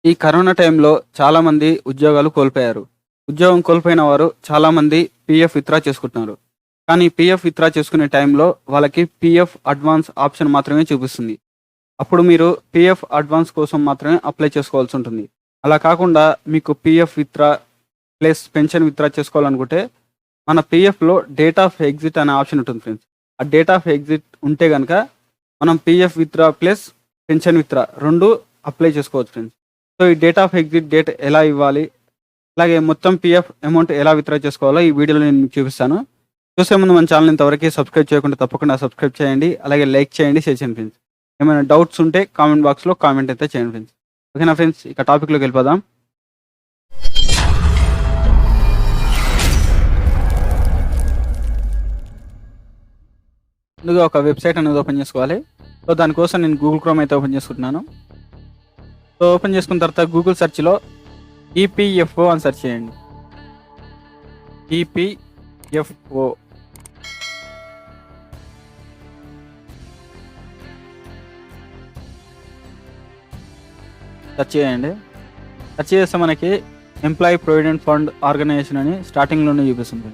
ఈ కరోనా టైంలో చాలామంది ఉద్యోగాలు కోల్పోయారు. ఉద్యోగం కోల్పోయిన వారు చాలామంది పీఎఫ్ విత్‌డ్రా చేసుకుంటున్నారు. కానీ పీఎఫ్ విత్‌డ్రా చేసుకునే టైంలో వాళ్ళకి పీఎఫ్ అడ్వాన్స్ ఆప్షన్ మాత్రమే చూపిస్తుంది. అప్పుడు మీరు పీఎఫ్ అడ్వాన్స్ కోసం మాత్రమే అప్లై చేసుకోవాల్సి ఉంటుంది. అలా కాకుండా మీకు PF withdraw plus pension withdraw చేసుకోవాలనుకుంటే మన పీఎఫ్‌లో డేట్ ఆఫ్ ఎగ్జిట్ అనే ఆప్షన్ ఉంటుంది ఫ్రెండ్స్. ఆ డేట్ ఆఫ్ ఎగ్జిట్ ఉంటే గనక మనం PF withdraw plus pension withdraw 2 apply చేసుకోవచ్చు ఫ్రెండ్స్. సో, ఈ డేట్ ఆఫ్ ఎగ్జిట్ డేట్ ఎలా ఇవ్వాలి? అలాగే మొత్తం పీఎఫ్ అమౌంట్ ఎలా విత్‌డ్రా చేసుకోవాలో ఈ వీడియోలో నేను మీకు చూపిస్తాను. చూసే ముందు మన ఛానెల్‌ని ఇంతవరకే సబ్స్క్రైబ్ చేయకుంటే తప్పకుండా సబ్స్క్రైబ్ చేయండి. అలాగే లైక్ చేయండి, షేర్ చేయండి ఫ్రెండ్స్. ఏమైనా డౌట్స్ ఉంటే కామెంట్ బాక్స్‌లో కామెంట్ అయితే చేయండి ఫ్రెండ్స్. ఓకేనా ఫ్రెండ్స్, ఇక టాపిక్‌లోకి వెళ్ళిపోదాం. ముందుగా ఒక వెబ్‌సైట్ అనేది ఓపెన్ చేసుకోవాలి. సో, దానికోసం నేను గూగుల్ క్రోమ్ అయితే ఓపెన్ చేసుకుంటున్నాను. సో, ఓపెన్ చేసుకున్న తర్వాత గూగుల్ సెర్చ్‌లో ఈపీఎఫ్ఓ అని సెర్చ్ చేయండి. ఈపీఎఫ్ఓ. సెర్చ్ చేయండి. సెర్చ్ చేస్తే మనకి ఎంప్లాయీ ప్రొవిడెంట్ ఫండ్ ఆర్గనైజేషన్ అని స్టార్టింగ్‌లోనే చూపిస్తుంది.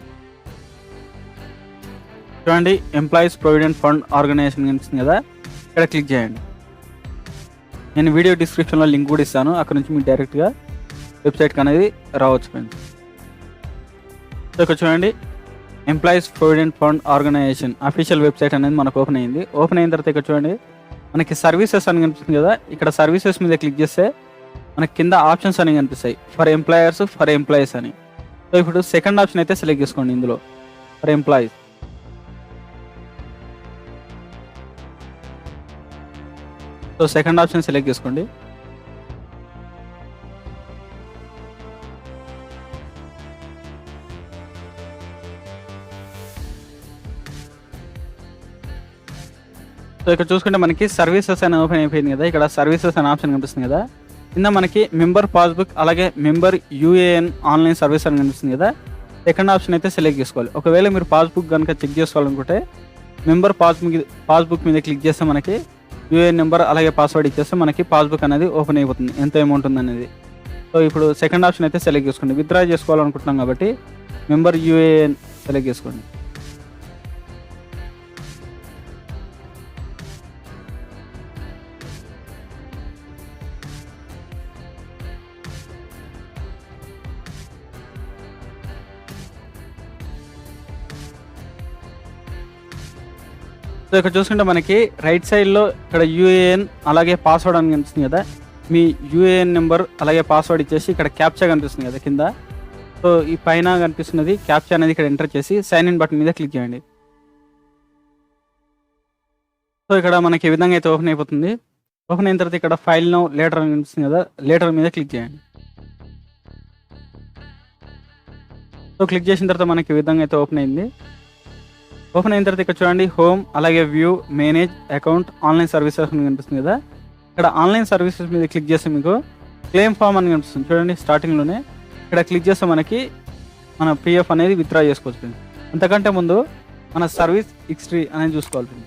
చూడండి, ఎంప్లాయీస్ ప్రొవిడెంట్ ఫండ్ ఆర్గనైజేషన్ కనిపిస్తుంది కదా, ఇక్కడ క్లిక్ చేయండి. నేను వీడియో డిస్క్రిప్షన్లో లింక్ కూడా ఇస్తాను. అక్కడ నుంచి మీకు డైరెక్ట్గా వెబ్సైట్కి అనేది రావచ్చు ఫ్రెండ్స్. సో, ఇక్కడ చూడండి, employees provident fund organisation official website అనేది మనకు ఓపెన్ అయింది. ఓపెన్ అయిన తర్వాత ఇక్కడ చూడండి, మనకి సర్వీసెస్ అని కనిపిస్తుంది కదా, ఇక్కడ సర్వీసెస్ మీద క్లిక్ చేస్తే మనకి కింద ఆప్షన్స్ అనేవి కనిపిస్తాయి. ఫర్ ఎంప్లాయర్స్, ఫర్ ఎంప్లాయీస్ అని. సో, ఇప్పుడు సెకండ్ ఆప్షన్ అయితే సెలెక్ట్ చేసుకోండి. ఇందులో for employees. So, second option select చేసుకోండి. సో, ఇక్కడ చూసుకుంటే మనకి సర్వీసెస్ అని ఓపెన్ అయిపోయింది కదా, ఇక్కడ సర్వీసెస్ అనే ఆప్షన్ కనిపిస్తుంది కదా, కింద మనకి మెంబర్ పాస్బుక్ అలాగే మెంబర్ యూఏఎన్ ఆన్లైన్ సర్వీస్ అని కనిపిస్తుంది కదా, సెకండ్ ఆప్షన్ అయితే సెలెక్ట్ చేసుకోవాలి. ఒకవేళ మీరు పాస్బుక్ కనుక చెక్ చేసుకోవాలనుకుంటే మెంబర్ పాస్బుక్ మీద క్లిక్ చేస్తే మనకి యూఏఎన్ నెంబర్ అలాగే పాస్వర్డ్ ఇచ్చేస్తే మనకి పాస్బుక్ అనేది ఓపెన్ అయిపోతుంది, ఎంత అమౌంట్ ఉంది అనేది. సో, ఇప్పుడు సెకండ్ ఆప్షన్ అయితే సెలెక్ట్ చేసుకోండి. విత్‌డ్రా చేసుకోవాలనుకుంటున్నాం కాబట్టి మెంబర్ యూఏఎన్ సెలెక్ట్ చేసుకోండి. సో, ఇక్కడ చూసుకుంటే మనకి రైట్ సైడ్‌లో ఇక్కడ యూఏఎన్ అలాగే పాస్వర్డ్ అని కనిపిస్తుంది కదా, మీ యూఏఎన్ నెంబర్ అలాగే పాస్వర్డ్ ఇచ్చేసి ఇక్కడ క్యాప్చా కనిపిస్తుంది కదా కింద. సో, ఈ పైన కనిపిస్తున్నది క్యాప్చా అనేది ఇక్కడ ఎంటర్ చేసి సైన్ ఇన్ బటన్ మీద క్లిక్ చేయండి. సో, ఇక్కడ మనకి ఈ విధంగా అయితే ఓపెన్ అయిపోతుంది. ఓపెన్ అయిన తర్వాత ఇక్కడ ఫైల్ నౌ లేటర్ అని కనిపిస్తుంది కదా, లేటర్ మీద క్లిక్ చేయండి. సో, క్లిక్ చేసిన తర్వాత మనకి ఈ విధంగా అయితే ఓపెన్ అయింది. ఓపెన్ అయిన తర్వాత ఇక్కడ చూడండి, హోమ్ అలాగే view, manage account, online services అని కనిపిస్తుంది కదా, ఇక్కడ ఆన్లైన్ సర్వీసెస్ మీద క్లిక్ చేస్తే మీకు క్లెయిమ్ ఫామ్ అని కనిపిస్తుంది. చూడండి, స్టార్టింగ్లోనే ఇక్కడ క్లిక్ చేస్తే మనకి మన పీఎఫ్ అనేది విత్‌డ్రా చేసుకోవచ్చు. అంతకంటే ముందు మన సర్వీస్ హిస్టరీ అనేది చూసుకోవాలి.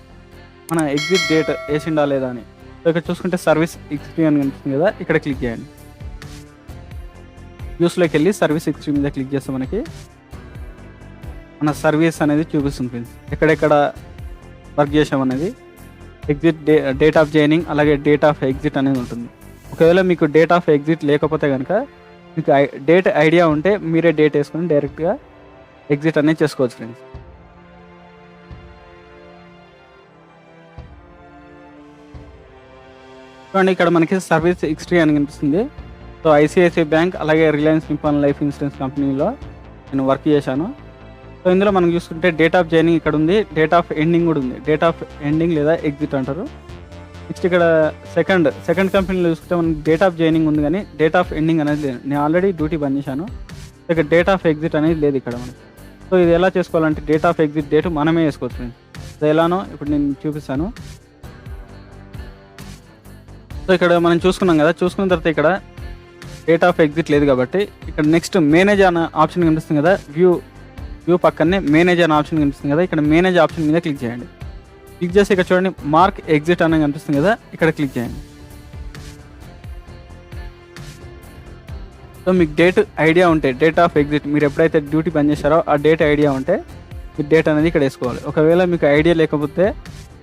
మన ఎగ్జిట్ డేట్ వేసిండా లేదా అని. సో, ఇక్కడ చూసుకుంటే సర్వీస్ హిస్టరీ అని కనిపిస్తుంది కదా, ఇక్కడ క్లిక్ చేయండి. వ్యూస్లోకి వెళ్ళి సర్వీస్ హిస్టరీ మీద క్లిక్ చేస్తే మనకి మన సర్వీస్ అనేది చూపిస్తుంది ఫ్రెండ్స్, ఎక్కడెక్కడ వర్క్ చేసామనేది. ఎగ్జిట్ డేట్ ఆఫ్ జాయినింగ్ అలాగే డేట్ ఆఫ్ ఎగ్జిట్ అనేది ఉంటుంది. ఒకవేళ మీకు డేట్ ఆఫ్ ఎగ్జిట్ లేకపోతే కనుక మీకు డేట్ ఐడియా ఉంటే మీరే డేట్ వేసుకొని డైరెక్ట్గా ఎగ్జిట్ అనేది చేసుకోవచ్చు ఫ్రెండ్స్. చూడండి, ఇక్కడ మనకి సర్వీస్ హిస్టరీ అని కనిపిస్తుంది. సో, ఐసిఐసిఐ బ్యాంక్ అలాగే రిలయన్స్ నిప్పాన్ లైఫ్ ఇన్సూరెన్స్ కంపెనీలో నేను వర్క్ చేశాను. సో, ఇందులో మనం చూసుకుంటే డేట్ ఆఫ్ జాయినింగ్ ఇక్కడ ఉంది, డేట్ ఆఫ్ ఎండింగ్ కూడా ఉంది. డేట్ ఆఫ్ ఎండింగ్ లేదా ఎగ్జిట్ అంటారు. నెక్స్ట్ ఇక్కడ సెకండ్ కంపెనీలో చూసుకుంటే మనకి డేట్ ఆఫ్ జాయినింగ్ ఉంది కానీ డేట్ ఆఫ్ ఎండింగ్ అనేది లేదు. నేను ఆల్రెడీ డ్యూటీ బంద్ చేశాను. ఇక్కడ డేట్ ఆఫ్ ఎగ్జిట్ అనేది లేదు ఇక్కడ మనకి. సో, ఇది ఎలా చేసుకోవాలంటే డేట్ ఆఫ్ ఎగ్జిట్ డేట్ మనమే వేసుకోవచ్చు. అది ఎలానో ఇప్పుడు నేను చూపిస్తాను. సో, ఇక్కడ మనం చూసుకున్నాం కదా, చూసుకున్న తర్వాత ఇక్కడ డేట్ ఆఫ్ ఎగ్జిట్ లేదు కాబట్టి ఇక్కడ నెక్స్ట్ మేనేజ్ అనే ఆప్షన్ కనిపిస్తుంది కదా, వ్యూ పక్కనే మేనేజ్ అనే ఆప్షన్ కనిపిస్తుంది కదా, ఇక్కడ మేనేజ్ ఆప్షన్ మీద క్లిక్ చేయండి. క్లిక్ చేసి ఇక్కడ చూడండి మార్క్ ఎగ్జిట్ అనేది కనిపిస్తుంది కదా, ఇక్కడ క్లిక్ చేయండి. సో మీకు డేట్ ఐడియా ఉంటే, డేట్ ఆఫ్ ఎగ్జిట్ మీరు ఎప్పుడైతే డ్యూటీ బంద్ చేశారో ఆ డేట్ ఐడియా ఉంటే మీ డేట్ అనేది ఇక్కడ వేసుకోవాలి. ఒకవేళ మీకు ఐడియా లేకపోతే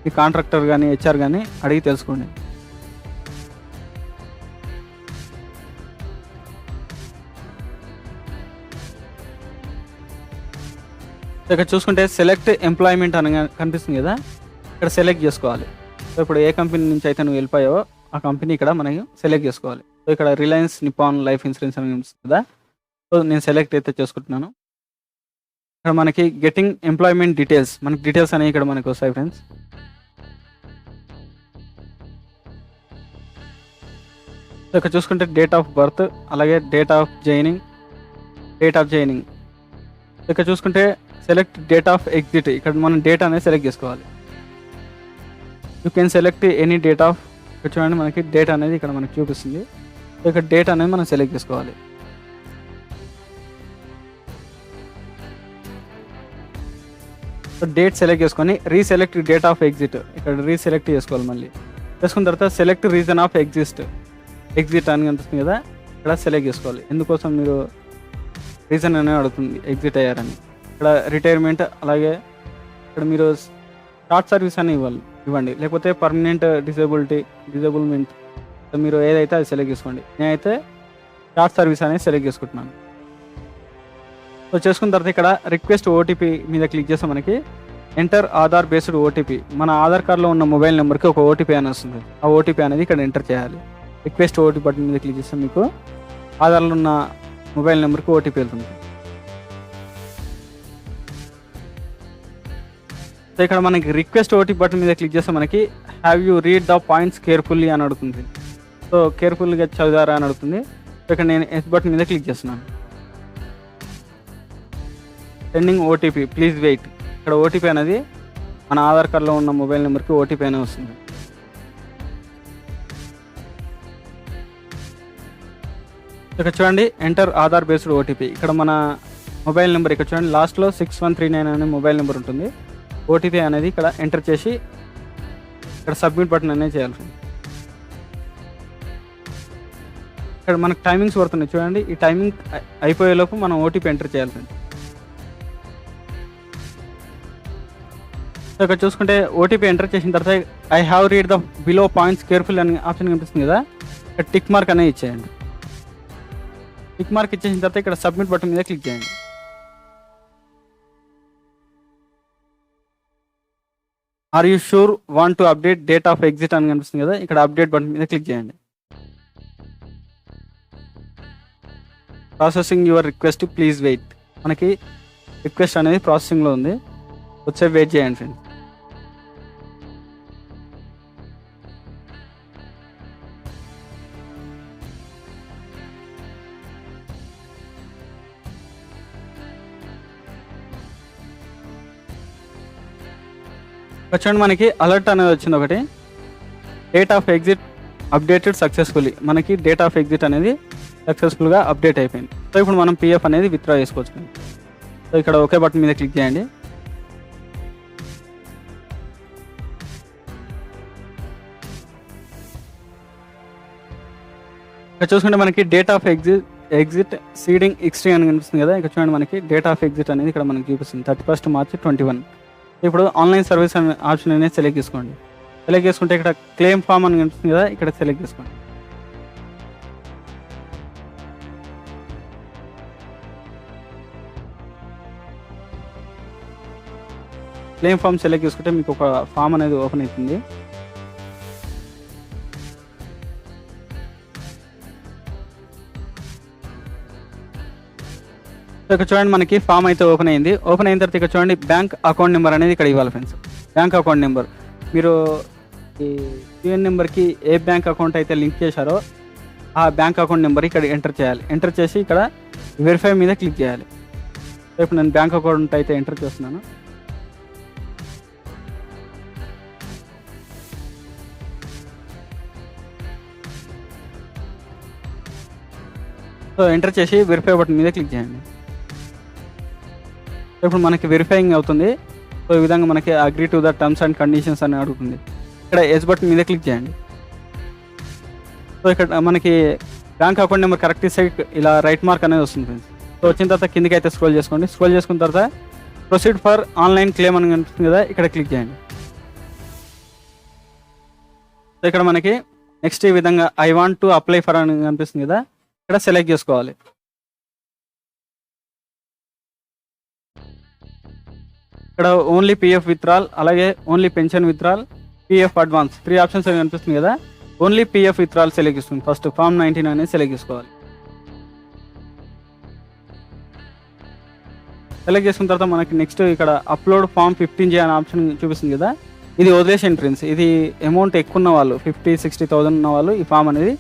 మీ కాంట్రాక్టర్ కానీ హెచ్ఆర్ కానీ అడిగి తెలుసుకోండి. సో ఇక్కడ చూసుకుంటే సెలెక్ట్ ఎంప్లాయ్మెంట్ అని కనిపిస్తుంది కదా, ఇక్కడ సెలెక్ట్ చేసుకోవాలి. సో ఇప్పుడు ఏ కంపెనీ నుంచి అయితే నువ్వు వెళ్ళిపోయావో ఆ కంపెనీ ఇక్కడ మనకి సెలెక్ట్ చేసుకోవాలి. సో ఇక్కడ రిలయన్స్ నిపాన్ లైఫ్ ఇన్సూరెన్స్ అని కనిపిస్తుంది కదా, సో నేను సెలెక్ట్ అయితే చేసుకుంటున్నాను. ఇక్కడ మనకి గెటింగ్ ఎంప్లాయ్మెంట్ డీటెయిల్స్, మనకి డీటెయిల్స్ అనేవి ఇక్కడ మనకి వస్తాయి ఫ్రెండ్స్. సో ఇక్కడ చూసుకుంటే డేట్ ఆఫ్ బర్త్, అలాగే డేట్ ఆఫ్ జాయినింగ్. ఇక్కడ చూసుకుంటే సెలెక్ట్ డేట్ ఆఫ్ ఎగ్జిట్, ఇక్కడ మనం డేట్ అనేది సెలెక్ట్ చేసుకోవాలి. You can select any date of, ఇక్కడ చూడండి మనకి డేట్ అనేది ఇక్కడ మనకి చూపిస్తుంది. సో ఇక్కడ డేట్ అనేది మనం సెలెక్ట్ చేసుకోవాలి. సో డేట్ సెలెక్ట్ చేసుకొని రీసెలెక్ట్ డేట్ ఆఫ్ ఎగ్జిట్, ఇక్కడ రీసెలెక్ట్ చేసుకోవాలి. మళ్ళీ చేసుకున్న తర్వాత సెలెక్ట్ రీజన్ ఆఫ్ ఎగ్జిట్ అని కనిపిస్తుంది కదా, ఇక్కడ సెలెక్ట్ చేసుకోవాలి. ఎందుకోసం మీరు రీజన్ అనేది అడుగుతుంది ఎగ్జిట్ అయ్యారని. ఇక్కడ రిటైర్మెంట్, అలాగే ఇక్కడ మీరు షార్ట్ సర్వీస్ అని ఇవ్వండి, లేకపోతే పర్మనెంట్ డిజేబుల్మెంట్ మీరు ఏదైతే అది సెలెక్ట్ చేసుకోండి. నేనైతే షార్ట్ సర్వీస్ అనేది సెలెక్ట్ చేసుకుంటున్నాను. సో చేసుకున్న తర్వాత ఇక్కడ రిక్వెస్ట్ ఓటీపీ మీద క్లిక్ చేస్తే మనకి ఎంటర్ ఆధార్ బేస్డ్ ఓటీపీ, మన ఆధార్ కార్డులో ఉన్న మొబైల్ నెంబర్కి ఒక ఓటీపీ అని వస్తుంది. ఆ ఓటీపీ అనేది ఇక్కడ ఎంటర్ చేయాలి. రిక్వెస్ట్ ఓటీపీ బటన్ మీద క్లిక్ చేస్తే మీకు ఆధార్లో ఉన్న మొబైల్ నెంబర్కి ఓటీపీ వెళ్తుంది. సో ఇక్కడ మనకి రిక్వెస్ట్ ఓటీపీ బటన్ మీద క్లిక్ చేస్తే మనకి have you read the points carefully అని అడుగుతుంది. సో కేర్ఫుల్గా చదివారా అని అడుగుతుంది. సో ఇక్కడ నేను ఎస్ బటన్ మీద క్లిక్ చేస్తున్నాను. సెండింగ్ ఓటీపీ ప్లీజ్ వెయిట్, ఇక్కడ ఓటీపీ అనేది మన ఆధార్ కార్డులో ఉన్న మొబైల్ నెంబర్కి ఓటీపీ అనేది వస్తుంది. ఇక్కడ చూడండి ఎంటర్ ఆధార్ బేస్డ్ ఓటీపీ, ఇక్కడ మన మొబైల్ నెంబర్ ఇక్కడ చూడండి లాస్ట్లో 6139 అనే మొబైల్ నెంబర్ ఉంటుంది. ఓటీపీ అనేది ఇక్కడ ఎంటర్ చేసి ఇక్కడ సబ్మిట్ బటన్ అనేది చేయాలి. ఇక్కడ మనకు టైమింగ్స్ పడుతున్నాయి చూడండి, ఈ టైమింగ్ అయిపోయేలోపు మనం ఓటీపీ ఎంటర్ చేయాలి. సో ఇక్కడ చూసుకుంటే ఓటీపీ ఎంటర్ చేసిన తర్వాత I have read the below points careful అని ఆప్షన్ కనిపిస్తుంది కదా, ఇక్కడ టిక్ మార్క్ అనేది ఇచ్చేయండి. టిక్ మార్క్ ఇచ్చేసిన తర్వాత ఇక్కడ సబ్మిట్ బటన్ మీద క్లిక్ చేయండి. Are you sure want to update date of exit అని కనిపిస్తుంది కదా, ఇక్కడ అప్డేట్ బటన్ మీద క్లిక్ చేయండి. Processing your request please wait, మనకి రిక్వెస్ట్ అనేది ప్రాసెసింగ్లో ఉంది, వచ్చే వెయిట్ చేయండి ఫ్రెండ్స్. చూడండి మనకి అలర్ట్ అనేది వచ్చింది ఒకటి, date of exit updated successfully, మనకి డేట్ ఆఫ్ ఎగ్జిట్ అనేది సక్సెస్ఫుల్గా అప్డేట్ అయిపోయింది. సో ఇప్పుడు మనం పిఎఫ్ అనేది విత్డ్రా చేసుకోవచ్చు. సో ఇక్కడ ఓకే బటన్ మీద క్లిక్ చేయండి. ఇక్కడ చూసుకుంటే మనకి డేట్ ఆఫ్ ఎగ్జిట్ సీడింగ్ ఎక్స్ట్రీ అని కనిపిస్తుంది కదా, ఇక్కడ చూడండి మనకి డేట్ ఆఫ్ ఎగ్జిట్ అనేది ఇక్కడ మనకి చూపిస్తుంది 31 మార్చ్ 2021. ఇప్పుడు ఆన్లైన్ సర్వీస్ అనే ఆప్షన్ అనేది సెలెక్ట్ చేసుకోండి. సెలెక్ట్ చేసుకుంటే ఇక్కడ క్లెయిమ్ ఫామ్ అని కనిపిస్తుంది కదా, ఇక్కడ సెలెక్ట్ చేసుకోండి. క్లెయిమ్ ఫామ్ సెలెక్ట్ చేసుకుంటే మీకు ఒక ఫామ్ అనేది ఓపెన్ అవుతుంది. ఇక్కడ చూడండి మనకి ఫామ్ అయితే ఓపెన్ అయింది. ఓపెన్ అయిన తర్వాత ఇక్కడ చూడండి బ్యాంక్ అకౌంట్ నెంబర్ అనేది ఇక్కడ ఇవ్వాలి ఫ్రెండ్స్. బ్యాంక్ అకౌంట్ నెంబర్ మీరు ఈ యూఎన్ నెంబర్కి ఏ బ్యాంక్ అకౌంట్ అయితే లింక్ చేశారో ఆ బ్యాంక్ అకౌంట్ నెంబర్ ఇక్కడ ఎంటర్ చేయాలి. ఎంటర్ చేసి ఇక్కడ వెరిఫై మీద క్లిక్ చేయాలి. ఇప్పుడు నేను బ్యాంక్ అకౌంట్ అయితే ఎంటర్ చేస్తున్నాను. సో ఎంటర్ చేసి వెరిఫై బటన్ మీద క్లిక్ చేయండి. ఇప్పుడు మనకి వెరిఫైయింగ్ అవుతుంది. సో ఈ విధంగా మనకి agree to the terms and conditions అని అడుగుతుంది. ఇక్కడ ఎస్ బటన్ మీద క్లిక్ చేయండి. సో ఇక్కడ మనకి బ్యాంక్ అకౌంట్ నెంబర్ కరెక్ట్ ఇస్తే ఇలా రైట్ మార్క్ అనేది వస్తుంది ఫ్రెండ్స్. సో వచ్చిన తర్వాత కిందకి అయితే స్క్రోల్ చేసుకోండి. స్క్రోల్ చేసుకున్న తర్వాత ప్రొసీడ్ ఫర్ ఆన్లైన్ క్లెయిమ్ అని కనిపిస్తుంది కదా, ఇక్కడ క్లిక్ చేయండి. సో ఇక్కడ మనకి నెక్స్ట్ ఈ విధంగా I want to apply for అని కనిపిస్తుంది కదా, ఇక్కడ సెలెక్ట్ చేసుకోవాలి. ఇక్కడ ఓన్లీ పిఎఫ్ విత్డ్రాల్, అలాగే only pension withdrawal, PF advance 3 options అవి కనిపిస్తుంది కదా. ఓన్లీ పిఎఫ్ విత్డ్రాల్ సెలెక్ట్ చేస్తుంది. ఫస్ట్ ఫామ్ 19 అనేది సెలెక్ట్ చేసుకోవాలి. సెలెక్ట్ చేసుకున్న తర్వాత మనకి నెక్స్ట్ ఇక్కడ అప్లోడ్ ఫామ్ 15J అనే ఆప్షన్ చూపిస్తుంది కదా, ఇది వదిలేసేయండి ఫ్రెండ్స్. ఇది అమౌంట్ ఎక్కువ ఉన్న వాళ్ళు 50-60,000 ఉన్న వాళ్ళు ఈ ఫామ్ అనేది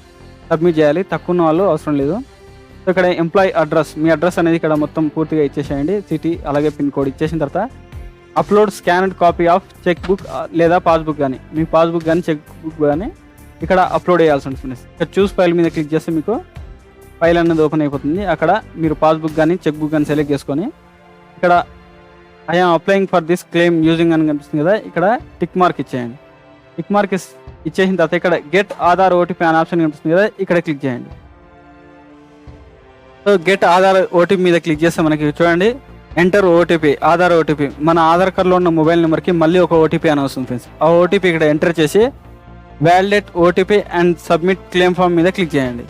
సబ్మిట్ చేయాలి. తక్కువ ఉన్న వాళ్ళు అవసరం లేదు. సో ఇక్కడ ఎంప్లాయీ అడ్రస్, మీ అడ్రస్ అనేది ఇక్కడ మొత్తం పూర్తిగా ఇచ్చేసేయండి. సిటీ అలాగే పిన్ కోడ్ ఇచ్చేసిన తర్వాత upload స్కానర్డ్ copy of cheque book లేదా పాస్బుక్ కానీ, మీ పాస్బుక్ కానీ చెక్ బుక్ కానీ ఇక్కడ అప్లోడ్ చేయాల్సి ఉంటుంది. ఇక్కడ చూస్ ఫైల్ మీద క్లిక్ చేస్తే మీకు ఫైల్ అనేది ఓపెన్ అయిపోతుంది. అక్కడ మీరు పాస్బుక్ కానీ చెక్ బుక్ కానీ సెలెక్ట్ చేసుకొని ఇక్కడ I'm applying for this claim using అని కనిపిస్తుంది కదా, ఇక్కడ టిక్ మార్క్ ఇచ్చేయండి. టిక్ మార్క్ ఇచ్చేసిన తర్వాత ఇక్కడ గెట్ ఆధార్ ఓటీపీ అనే ఆప్షన్ కనిపిస్తుంది కదా, ఇక్కడ క్లిక్ చేయండి. సో గెట్ ఆధార్ ఓటీపీ మీద క్లిక్ చేస్తే మనకి చూడండి ఎంటర్ ఓటీపీ, ఆధార్ ఓటీపీ, మన ఆధార్ కార్డులో ఉన్న మొబైల్ నెంబర్కి మళ్ళీ ఒక ఓటీపీ అని వస్తుంది ఫ్రెండ్స్. ఆ ఓటీపీ ఇక్కడ ఎంటర్ చేసి validate OTP and submit claim form మీద క్లిక్ చేయండి.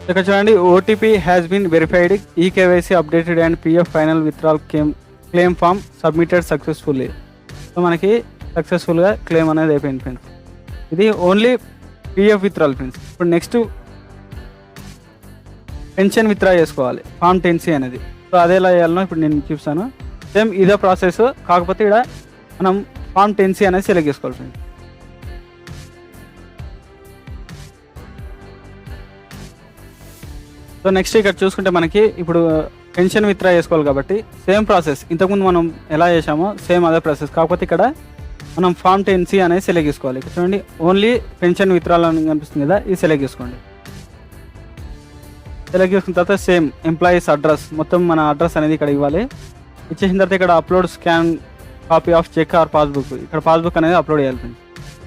ఇక్కడ చూడండి OTP has been verified, eKYC updated and PF final withdrawal claim form submitted successfully. So మనకి సక్సెస్ఫుల్గా క్లెయిమ్ అనేది అయిపోయింది ఫ్రెండ్స్. ఇది ఓన్లీ పిఎఫ్ విత్డ్రాల్ ఫ్రెండ్స్. ఇప్పుడు నెక్స్ట్ పెన్షన్ విత్డ్రా చేసుకోవాలి, ఫామ్ 10C అనేది. సో అదే ఎలా చేయాలనో ఇప్పుడు నేను చూపిస్తాను. సేమ్ ఇదే ప్రాసెస్, కాకపోతే ఇక్కడ మనం ఫామ్ 10C అనేది సెలెక్ట్ చేసుకోవాలి ఫ్రెండ్స్. సో నెక్స్ట్ ఇక్కడ చూసుకుంటే మనకి ఇప్పుడు పెన్షన్ విత్డ్రా చేసుకోవాలి కాబట్టి సేమ్ ప్రాసెస్, ఇంతకుముందు మనం ఎలా చేసామో సేమ్ అదే ప్రాసెస్, కాకపోతే ఇక్కడ మనం ఫామ్ 10C అనేది సెలెక్ట్ చేసుకోవాలి. ఇక్కడ చూడండి ఓన్లీ పెన్షన్ విత్డ్రాల్ అని కనిపిస్తుంది కదా, ఇది సెలెక్ట్ చేసుకోండి. సెలెక్ట్ చేసుకున్న తర్వాత సేమ్ ఎంప్లాయీస్ అడ్రస్, మొత్తం మన అడ్రస్ అనేది ఇక్కడ ఇవ్వాలి. ఇచ్చేసిన తర్వాత ఇక్కడ upload scan copy of cheque or passbook, ఇక్కడ పాస్బుక్ అనేది అప్లోడ్ చేయాలి ఫ్రెండ్స్.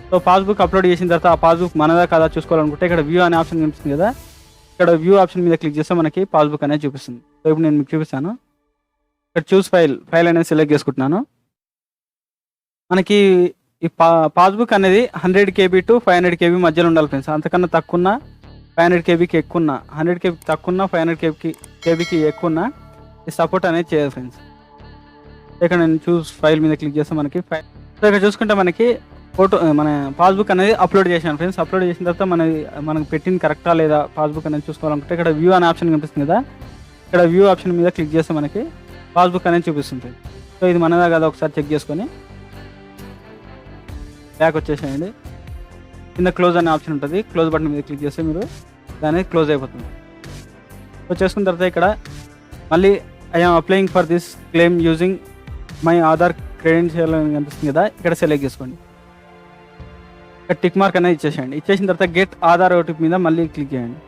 సో పాస్బుక్ అప్లోడ్ చేసిన తర్వాత ఆ పాస్బుక్ మనదా కదా చూసుకోవాలనుకుంటే ఇక్కడ వ్యూ అనే ఆప్షన్ కనిపిస్తుంది కదా, ఇక్కడ వ్యూ ఆప్షన్ మీద క్లిక్ చేస్తే మనకి పాస్బుక్ అనేది చూపిస్తుంది. సో ఇప్పుడు నేను మీకు చూపిస్తాను. ఇక్కడ చూస్ ఫైల్ అనేది సెలెక్ట్ చేసుకుంటున్నాను. మనకి ఈ పాస్బుక్ అనేది 100 KB to 500 KB మధ్యలో ఉండాలి ఫ్రెండ్స్. అంతకన్నా తక్కువ 500 KBకి ఎక్కువ 100 KB తక్కువ 500 KBకి ఎక్కువ ఈ సపోర్ట్ అనేది చేయదు ఫ్రెండ్స్. ఇక్కడ నేను చూస్ ఫైల్ మీద క్లిక్ చేస్తే మనకి ఫైల్, సో ఇక్కడ చూసుకుంటే మనకి ఫోటో మన పాస్బుక్ అనేది అప్లోడ్ చేశాను ఫ్రెండ్స్. అప్లోడ్ చేసిన తర్వాత మనకు పెట్టింది కరెక్టా లేదా పాస్బుక్ అనేది చూసుకోవాలనుకుంటే ఇక్కడ వ్యూ అనే ఆప్షన్ కనిపిస్తుంది కదా, ఇక్కడ వ్యూ ఆప్షన్ మీద క్లిక్ చేస్తే మనకి పాస్బుక్ అనేది చూపిస్తుంది. సో ఇది మనదా కదా ఒకసారి చెక్ చేసుకొని బ్యాక్ వచ్చేసేయండి. కింద క్లోజ్ అనే ఆప్షన్ ఉంటుంది, క్లోజ్ బటన్ మీద క్లిక్ చేస్తే మీరు దాన్ని క్లోజ్ అయిపోతుంది. సో చేసుకున్న తర్వాత ఇక్కడ మళ్ళీ I'm applying for this claim using my Aadhaar credential అని కనిపిస్తుంది కదా, ఇక్కడ సెలెక్ట్ చేసుకోండి. ఇక్కడ టిక్ మార్క్ అనేది ఇచ్చేసేయండి. ఇచ్చేసిన తర్వాత గెట్ ఆధార్ ఓటీపీ మీద మళ్ళీ క్లిక్ చేయండి.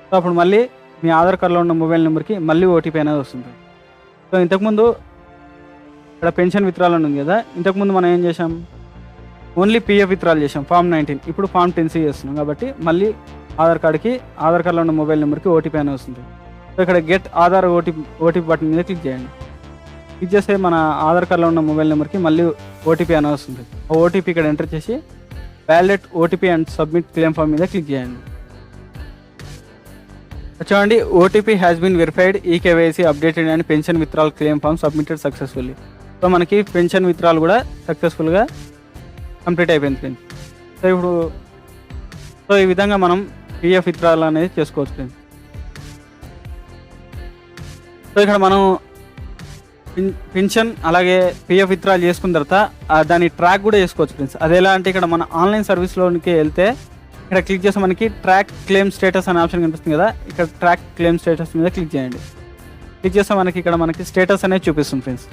సో అప్పుడు మళ్ళీ మీ ఆధార్ కార్డులో ఉన్న మొబైల్ నెంబర్కి మళ్ళీ ఓటీపీ అనేది వస్తుంది. సో ఇంతకుముందు ఇక్కడ పెన్షన్ విత్డ్రాల్ ఉంది కదా, ఇంతకుముందు మనం ఏం చేసాం, ఓన్లీ పిఎఫ్ విత్డ్రాల్ చేసాం ఫామ్ 19, ఇప్పుడు ఫామ్ 10C చేస్తున్నాం కాబట్టి మళ్ళీ ఆధార్ కార్డులో ఉన్న మొబైల్ నెంబర్కి ఓటీపీ అనేది వస్తుంది. సో ఇక్కడ గెట్ ఆధార్ ఓటీపీ బటన్ మీద క్లిక్ చేయండి. క్లిక్ చేస్తే మన ఆధార్ కార్డులో ఉన్న మొబైల్ నెంబర్కి మళ్ళీ ఓటీపీ అనేది వస్తుంది. ఆ ఓటీపీ ఇక్కడ ఎంటర్ చేసి validate OTP and submit claim form మీద క్లిక్ చేయండి. చూడండి OTP has been verified, eKYC updated and pension withdrawal claim form submitted successfully. So మనకి పెన్షన్ విత్డ్రాల్ కూడా సక్సెస్ఫుల్గా కంప్లీట్ అయిపోయింది ఫ్రెండ్స్. సో ఈ విధంగా మనం పిఎఫ్ విత్డ్రాల్ అనేది చేసుకోవచ్చు ఫ్రెండ్స్. సో ఇక్కడ మనం పెన్షన్ అలాగే పిఎఫ్ విత్డ్రాల్ చేసుకున్న తర్వాత దాని ట్రాక్ కూడా చేసుకోవచ్చు ఫ్రెండ్స్. అది ఎలా అంటే ఇక్కడ మన ఆన్లైన్ సర్వీస్లోనికి వెళ్తే ఇక్కడ క్లిక్ చేస్తే మనకి ట్రాక్ క్లెయిమ్ స్టేటస్ అనే ఆప్షన్ కనిపిస్తుంది కదా, ఇక్కడ ట్రాక్ క్లెయిమ్ స్టేటస్ మీద క్లిక్ చేయండి. క్లిక్ చేస్తే మనకి స్టేటస్ అనేది చూపిస్తుంది ఫ్రెండ్స్.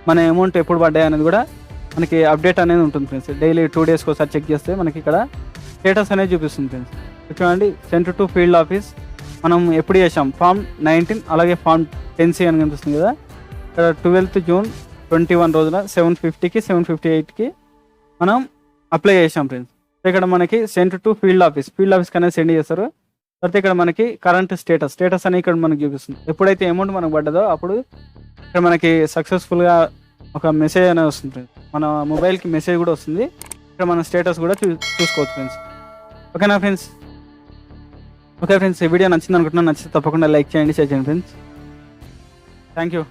మన అమౌంట్ ఎప్పుడు పడ్డాయి అనేది కూడా మనకి అప్డేట్ అనేది ఉంటుంది ఫ్రెండ్స్. డైలీ 2 డేస్కి ఒకసారి చెక్ చేస్తే మనకి ఇక్కడ స్టేటస్ అనేది చూపిస్తుంది ఫ్రెండ్స్. చూడండి సెంట్ టు ఫీల్డ్ ఆఫీస్ మనం ఎప్పుడు చేసాం ఫామ్ 19 అలాగే ఫామ్ 10C అని కనిపిస్తుంది కదా, ఇక్కడ 12th June 21 రోజున 7:50కి 7:58కి మనం అప్లై చేసాం ఫ్రెండ్స్. ఇక్కడ మనకి సెండ్ టు ఫీల్డ్ ఆఫీస్ అనేది సెండ్ చేస్తారు. తర్వాత ఇక్కడ మనకి కరెంట్ స్టేటస్ అని ఇక్కడ మనకి చూపిస్తుంది. ఎప్పుడైతే అమౌంట్ మనకు పడ్డదో అప్పుడు ఇక్కడ మనకి సక్సెస్ఫుల్గా ఒక మెసేజ్ అనేది వస్తుంది ఫ్రెండ్స్. మన మొబైల్కి మెసేజ్ కూడా వస్తుంది. ఇక్కడ మన స్టేటస్ కూడా చూసుకోవచ్చు ఫ్రెండ్స్. ఓకేనా ఫ్రెండ్స్? ఓకే ఫ్రెండ్స్, ఈ వీడియో నచ్చింది అనుకుంటున్నాను. నచ్చితే తప్పకుండా లైక్ చేయండి, షేర్ చేయండి ఫ్రెండ్స్. Thank you.